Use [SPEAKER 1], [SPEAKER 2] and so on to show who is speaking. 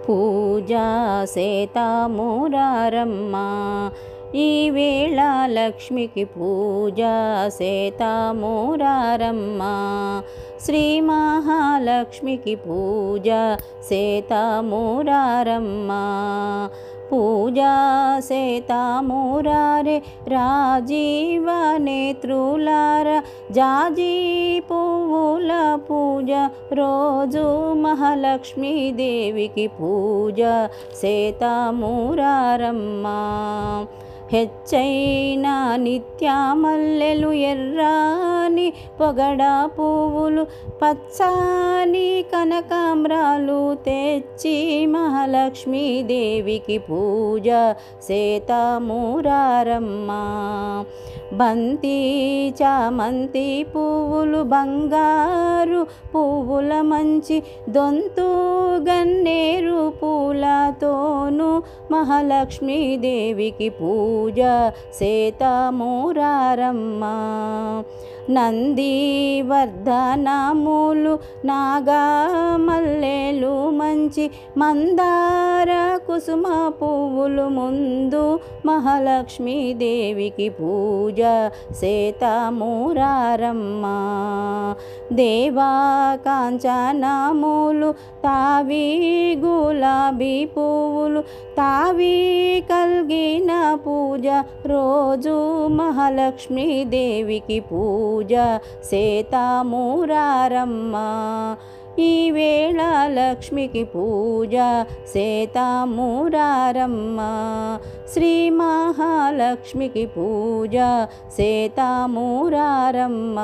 [SPEAKER 1] పూజా సేతామురారమ్మ ఈవేళ లక్ష్మికి పూజా సేతామురారమ్మ శ్రీ మహాలక్ష్మికి పూజా సేతామురారమ్మ పూజా సేతామురారే రాజీవ నేత్రులార జాజి పువ్వుల పూజ రోజు మహాలక్ష్మీ దేవికి పూజ సేతామురారమ్మ హెచ్చైన నిత్యమల్లెలు ఎర్రాని పొగడ పువ్వులు పచ్చని కనకాంబరాలు తెచ్చి మహాలక్ష్మీ దేవికి పూజ సేతామురారమ్మ బంతి చామంతి పువ్వులు బంగారు పువ్వుల మంచి దొంతు గన్నేరు పూలతోను మహాలక్ష్మీ దేవికి పూజ సేతామురారమ్మ నంది వర్ధనములు నాగమల్లెలు మంచి మందార కుసుమ పువ్వులు ముందు మహాలక్ష్మీ దేవికి పూజ సేతామురారమ్మ దేవా కాంచనములు తావి గులాబీ పువ్వులు తావి కల్గిన పూజ రోజు మహాలక్ష్మీ దేవికి పూజ సేతామురారమ్మ ఈవేళ లక్ష్మికి పూజ సేతామురారమ్మ శ్రీ మహాలక్ష్మికి పూజ సేతామురారమ్మ।